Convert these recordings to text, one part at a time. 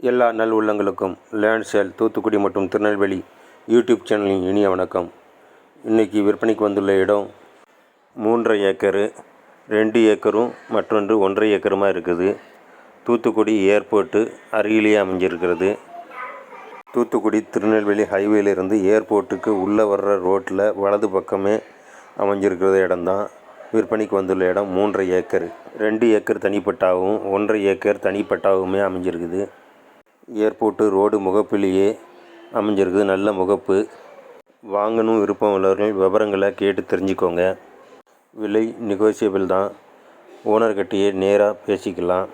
எல்லா நல் உள்ளங்களுக்கும் லேண்ட் சேல் தூத்துக்குடி மற்றும் திருநெல்வேலி யூடியூப் சேனலின் இனிய வணக்கம். இன்றைக்கி விற்பனைக்கு வந்துள்ள இடம் 3.5 ஏக்கரு, 2 ஏக்கரும் மற்றொன்று 1.5 ஏக்கருமாக இருக்குது. தூத்துக்குடி ஏர்போர்ட்டு அருகிலேயே அமைஞ்சிருக்கிறது. தூத்துக்குடி திருநெல்வேலி ஹைவேலிருந்து ஏர்போர்ட்டுக்கு உள்ளே வர்ற ரோட்டில் வலது பக்கமே அமைஞ்சிருக்கிறது இடம்தான். விற்பனைக்கு வந்துள்ள இடம் 3.5 ஏக்கர், 2 ஏக்கர் தனிப்பட்டாகவும் 1.5 ஏக்கர் தனிப்பட்டாகவுமே அமைஞ்சிருக்குது. ஏர்போர்ட்டு ரோடு முகப்பிலேயே அமைஞ்சிருக்குது. நல்ல முகப்பு. வாங்கணும் விருப்பம் உள்ளவர்கள் விவரங்களை கேட்டு தெரிஞ்சுக்கோங்க. விலை நெகோசியபிள் தான். ஓனர்கிட்டையே நேராக பேசிக்கலாம்.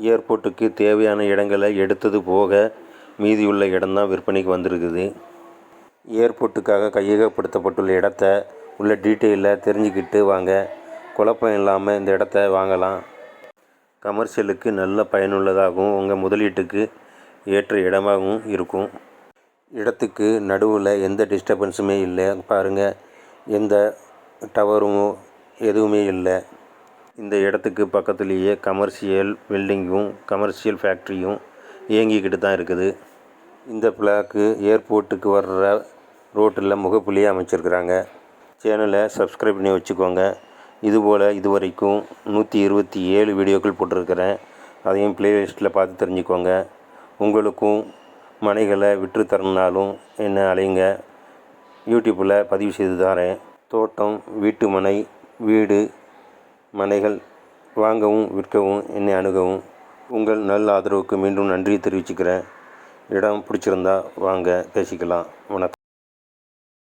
ஏர்போர்ட்டுக்கு தேவையான இடங்களை எடுத்தது போக மீதியுள்ள இடம்தான் விற்பனைக்கு வந்திருக்குது. ஏர்போர்ட்டுக்காக கையகப்படுத்தப்பட்டுள்ள இடத்த உள்ள டீட்டெயிலை தெரிஞ்சுக்கிட்டு வாங்க. குழப்பம் இல்லாமல் இந்த இடத்த வாங்கலாம். கமர்ஷியலுக்கு நல்ல பயனுள்ளதாகவும் உங்கள் முதலீட்டுக்கு ஏற்ற இடமாகவும் இருக்கும். இடத்துக்கு நடுவில் எந்த டிஸ்டர்பன்ஸுமே இல்லை. பாருங்கள், எந்த டவரும் எதுவுமே இல்லை. இந்த இடத்துக்கு பக்கத்துலேயே கமர்ஷியல் பில்டிங்கும் கமர்ஷியல் ஃபேக்ட்ரியும் இயங்கிக்கிட்டு தான் இருக்குது. இந்த பிளாக்கு ஏர்போர்ட்டுக்கு வர்ற ரோட்டில் முகப்புலேயே அமைச்சிருக்கிறாங்க. சேனலை சப்ஸ்கிரைப் பண்ணி வச்சுக்கோங்க. இதுபோல் இதுவரைக்கும் 127 வீடியோக்கள் போட்டிருக்கிறேன். அதையும் ப்ளேலிஸ்ட்டில் பார்த்து தெரிஞ்சுக்கோங்க. உங்களுக்கும் மனைகளை விற்று தரணுனாலும் என்ன அலைங்க. யூடியூப்பில் பதிவு செய்து தரேன். தோட்டம், வீட்டு மனை, வீடு, மனைகள் வாங்கவும் விற்கவும் என்னை அணுகவும். உங்கள் நல்ல ஆதரவுக்கு மீண்டும் நன்றி தெரிவிச்சுக்கிறேன். இடம் பிடிச்சிருந்தா வாங்க, பேசிக்கலாம். வணக்கம்.